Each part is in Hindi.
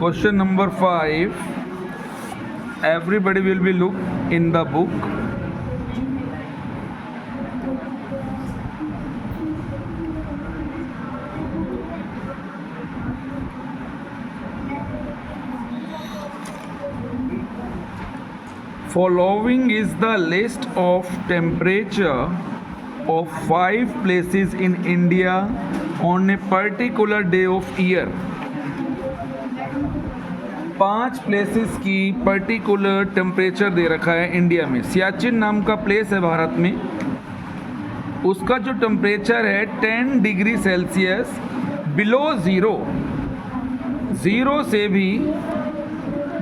Question number 5. Everybody will be look in the book. Following is the list of temperature of 5 places in India on a particular day of year. 5 places की पर्टिकुलर टेम्परेचर दे रखा है इंडिया में। सियाचिन नाम का प्लेस है भारत में, उसका जो टेम्परेचर है 10 डिग्री सेल्सियस बिलो ज़ीरो से भी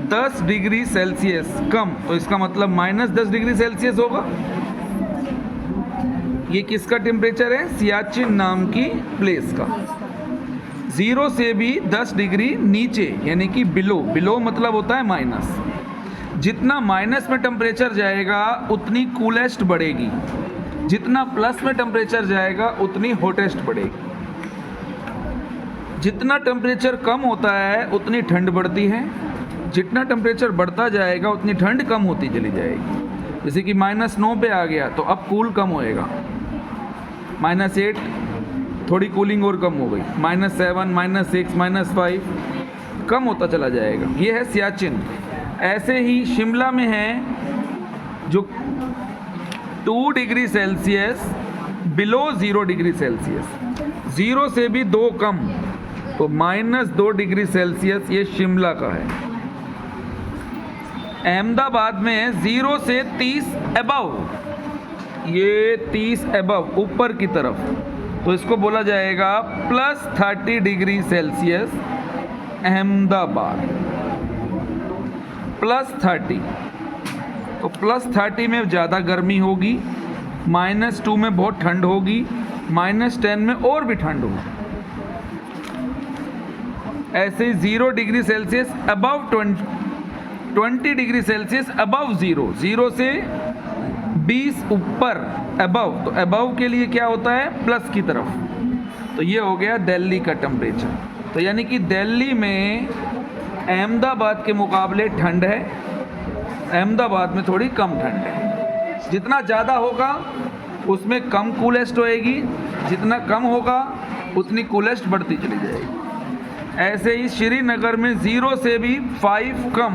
10 डिग्री सेल्सियस कम, तो इसका मतलब -10 डिग्री सेल्सियस होगा। ये किसका टेम्परेचर है? सियाचिन नाम की प्लेस का। 0 से भी 10 डिग्री नीचे यानी कि बिलो मतलब होता है माइनस। जितना माइनस में टेम्परेचर जाएगा उतनी कूलेस्ट बढ़ेगी, जितना प्लस में टेम्परेचर जाएगा उतनी हॉटेस्ट बढ़ेगी। जितना टेम्परेचर कम होता है उतनी ठंड बढ़ती है, जितना टेम्परेचर बढ़ता जाएगा उतनी ठंड कम होती चली जाएगी। जैसे कि -9 पे आ गया तो अब कूल कम होएगा, -8 थोड़ी कूलिंग और कम हो गई, -7 -6 -5 कम होता चला जाएगा। ये है सियाचिन। ऐसे ही शिमला में है जो 2 degree Celsius below 0 degree Celsius, 0 से भी 2 कम, तो -2 डिग्री सेल्सियस ये शिमला का है। अहमदाबाद में 0 से 30 अबव, ये 30 अबव ऊपर की तरफ, तो इसको बोला जाएगा +30 डिग्री सेल्सियस। अहमदाबाद +30, तो +30 में ज़्यादा गर्मी होगी, -2 में बहुत ठंड होगी, -10 में और भी ठंड होगी। ऐसे ही 0 degree Celsius above 20 degree Celsius above 0 से 20 ऊपर अबव, तो अबव के लिए क्या होता है? प्लस की तरफ। तो ये हो गया दिल्ली का टेम्परेचर। तो यानी कि दिल्ली में अहमदाबाद के मुकाबले ठंड है, अहमदाबाद में थोड़ी कम ठंड है। जितना ज़्यादा होगा उसमें कम कूलेस्ट होएगी, जितना कम होगा उतनी कूलेस्ट बढ़ती चली जाएगी। ऐसे ही श्रीनगर में 0 से भी 5 कम,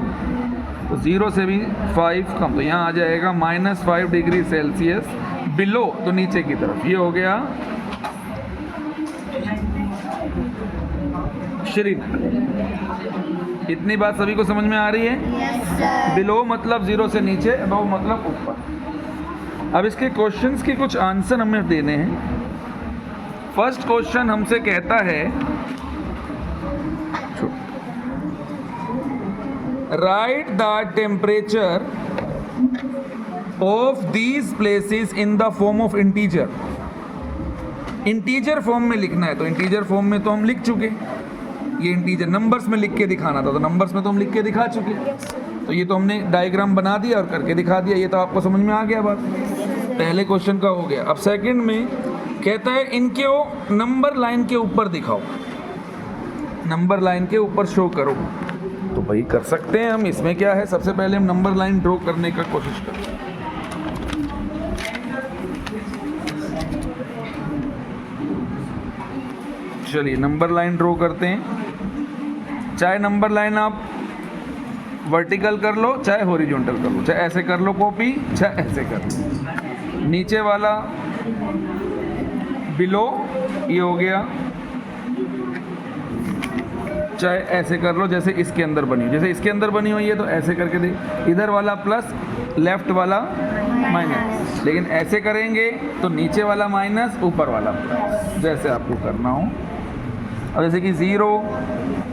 तो 0 से भी 5 कम, तो यहाँ आ जाएगा -5 डिग्री सेल्सियस बिलो, तो नीचे की तरफ। ये हो गया श्रीनगर। इतनी बात सभी को समझ में आ रही है? yes, बिलो मतलब 0 से नीचे, अबव मतलब ऊपर। अब इसके क्वेश्चंस के कुछ आंसर हमें देने हैं। फर्स्ट क्वेश्चन हमसे कहता है right the temperature of these places in the form of integer. Integer form में लिखना है, तो इंटीजर फॉर्म में तो हम लिख चुके। ये इंटीजर नंबर्स में लिख के दिखाना था, तो नंबर्स में तो हम लिख के दिखा चुके। तो ये तो हमने डायग्राम बना दिया और करके दिखा दिया। ये तो आपको समझ में आ गया बात। पहले क्वेश्चन का हो गया। अब सेकंड में कहता है इनके वो नंबर लाइन के ऊपर दिखाओ, नंबर लाइन के ऊपर शो करो। तो भाई कर सकते हैं हम, इसमें क्या है। सबसे पहले हम नंबर लाइन ड्रॉ करने का कोशिश करते हैं। चलिए नंबर लाइन ड्रॉ करते हैं। चाहे नंबर लाइन आप वर्टिकल कर लो, चाहे हॉरिजॉन्टल कर लो, चाहे ऐसे कर लो कॉपी, चाहे ऐसे कर लो। नीचे वाला बिलो ये हो गया, चाहे ऐसे कर लो जैसे इसके अंदर बनी हो, जैसे इसके अंदर बनी हुई है तो ऐसे करके देख। इधर वाला प्लस, लेफ्ट वाला माइनस, लेकिन ऐसे करेंगे तो नीचे वाला माइनस, ऊपर वाला प्लस, जैसे आपको करना हो। अब जैसे कि 0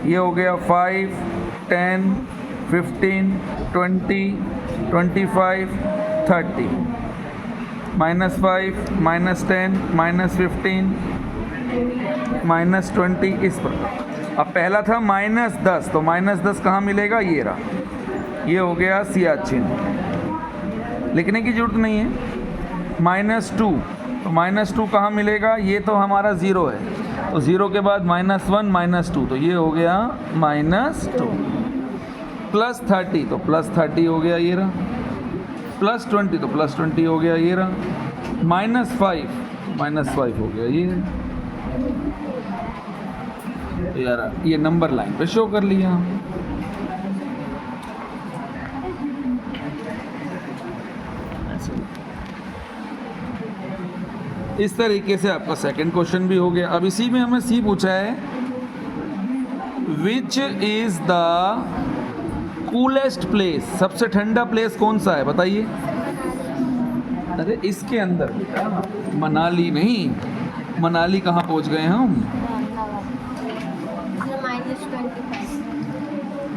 ये हो गया 5 10 15 20 25 30, -5 -10 -15 -20, इस पर। अब पहला था -10, तो -10 कहाँ मिलेगा? ये रहा, ये हो गया सियाचिन। लिखने की ज़रूरत नहीं है। -2, तो -2 कहाँ मिलेगा? ये तो हमारा 0 है। तो 0 के बाद -1 -2, तो ये हो गया -2, +30 तो +30 हो गया ये रहा, +20 तो +20 हो गया ये रहा, -5 हो गया ये यार, ये नंबर लाइन पे शो कर लिया। इस तरीके से आपका सेकंड क्वेश्चन भी हो गया। अब इसी में हमें सी पूछा है, which is the coolest place, सबसे ठंडा प्लेस कौन सा है बताइए। अरे इसके अंदर बेटा, मनाली नहीं, मनाली कहाँ पहुँच गए हम।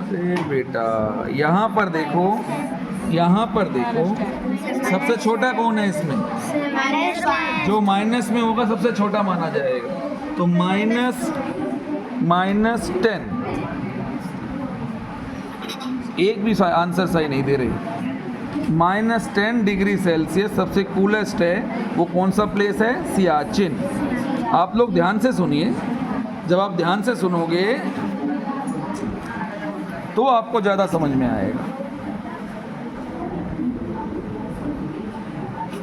अरे बेटा यहाँ पर देखो, यहाँ पर देखो, सबसे छोटा कौन है इसमें, जो माइनस में होगा सबसे छोटा माना जाएगा। तो -10, एक भी आंसर सही नहीं दे रही। -10 डिग्री सेल्सियस सबसे कूलेस्ट है, वो कौन सा प्लेस है, सियाचिन। आप लोग ध्यान से सुनिए, जब आप ध्यान से सुनोगे तो आपको ज़्यादा समझ में आएगा।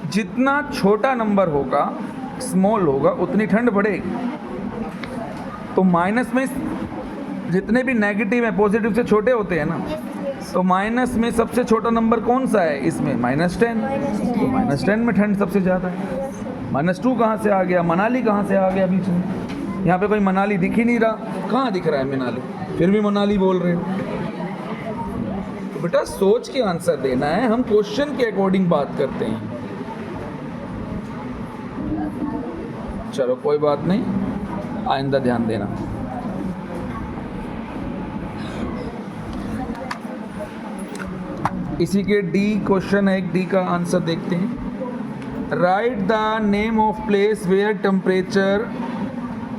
जितना छोटा नंबर होगा, स्मॉल होगा, उतनी ठंड बढ़ेगी। तो माइनस में जितने भी नेगेटिव हैं पॉजिटिव से छोटे होते हैं ना, तो माइनस में सबसे छोटा नंबर कौन सा है इसमें, -10। तो -10 में ठंड सबसे ज़्यादा है। -2 कहाँ से आ गया, मनाली कहाँ से आ गया बीच में, यहाँ पे कोई मनाली दिख ही नहीं रहा। कहाँ दिख रहा है मनाली, फिर भी मनाली बोल रहे हो। तो बेटा सोच के आंसर देना है, हम क्वेश्चन के अकॉर्डिंग बात करते हैं। चलो कोई बात नहीं, आइंदा ध्यान देना। इसी के डी क्वेश्चन है, एक डी का आंसर देखते हैं। Write the name of place where temperature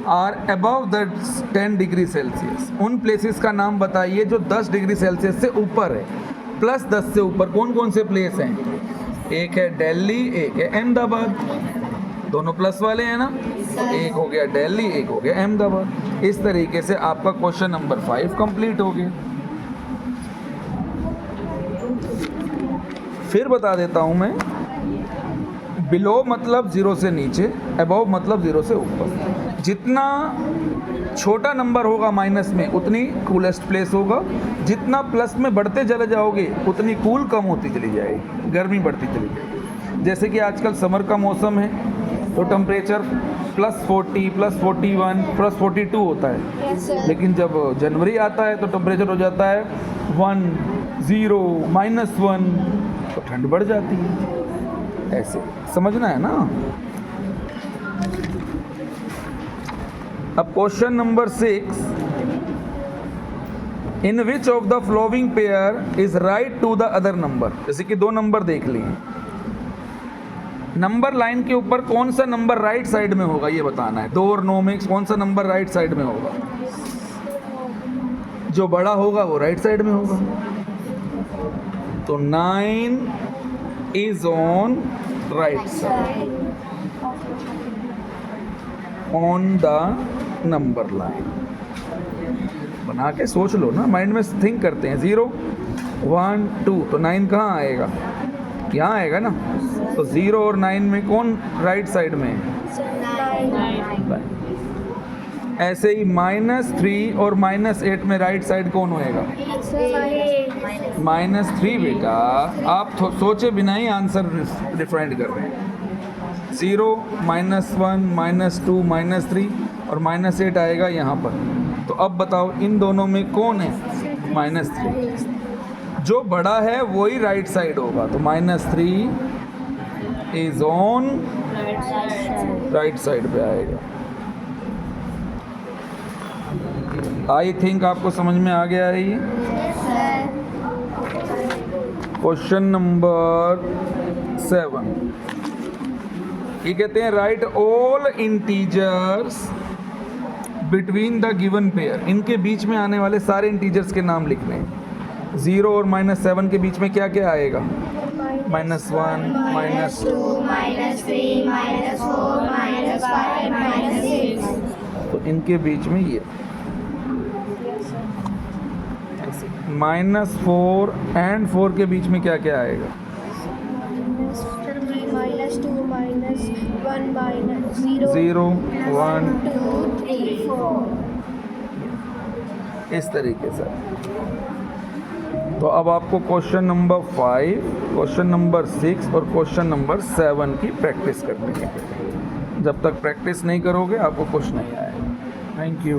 are above the 10 degree Celsius. उन प्लेसेस का नाम बताइए जो 10 डिग्री सेल्सियस से ऊपर है, +10 से ऊपर। कौन कौन से प्लेस हैं, एक है दिल्ली, एक है अहमदाबाद, दोनों प्लस वाले हैं ना, एक हो गया दिल्ली, एक हो गया अहमदाबाद। इस तरीके से आपका क्वेश्चन नंबर 5 कंप्लीट हो गया। फिर बता देता हूं मैं, बिलो मतलब 0 से नीचे, अबव मतलब 0 से ऊपर। जितना छोटा नंबर होगा माइनस में, उतनी कूलेस्ट प्लेस होगा। जितना प्लस में बढ़ते चले जाओगे, उतनी कूल कम होती चली जाएगी, गर्मी बढ़ती चली जाएगी। जैसे कि आजकल समर का मौसम है, तो टेम्परेचर +40, +41, +42 होता है। लेकिन जब जनवरी आता है तो टेम्परेचर हो जाता है 1, 0, -1, तो ठंड बढ़ जाती है। ऐसे समझना है ना। अब question number 6, in which of the following pair is right to the other number. जैसे कि 2 नंबर देख लिए, नंबर लाइन के ऊपर कौन सा नंबर राइट साइड में होगा ये बताना है। 2 और 9 में कौन सा नंबर राइट साइड में होगा, जो बड़ा होगा वो राइट साइड में होगा। तो 9 is on right side on the number line. बना के सोच लो ना, माइंड में थिंक करते हैं। 0, 1, 2, तो 9 कहाँ आएगा, यहाँ आएगा ना। तो 0 और 9 में कौन राइट साइड में है, 9। ऐसे ही -3 और -8 में राइट साइड कौन होएगा, -3 बेटा। आप सोचे बिना ही आंसर डिफाइंड कर रहे हैं। 0, -1, -2, -3 और -8 आएगा यहाँ पर। तो अब बताओ इन दोनों में कौन है, -3। जो बड़ा है वही राइट साइड होगा। तो -3 इज ऑन राइट साइड पे आएगा। आई थिंक आपको समझ में आ गया है ये। क्वेश्चन नंबर 7, ये कहते हैं right all integers between the given pair. इनके बीच में आने वाले सारे इंटीजर्स के नाम लिखने हैं। 0 और -7 के बीच में क्या क्या आएगा, -1, -2, -3, -4, -5, -6। तो इनके बीच में ये -4 एंड 4 के बीच में क्या क्या आएगा? -2 -1 0 1 2 3 4 इस तरीके से। तो अब आपको क्वेश्चन नंबर 5, क्वेश्चन नंबर 6 और क्वेश्चन नंबर 7 की प्रैक्टिस करनी है। जब तक प्रैक्टिस नहीं करोगे आपको कुछ नहीं आएगा। Thank you.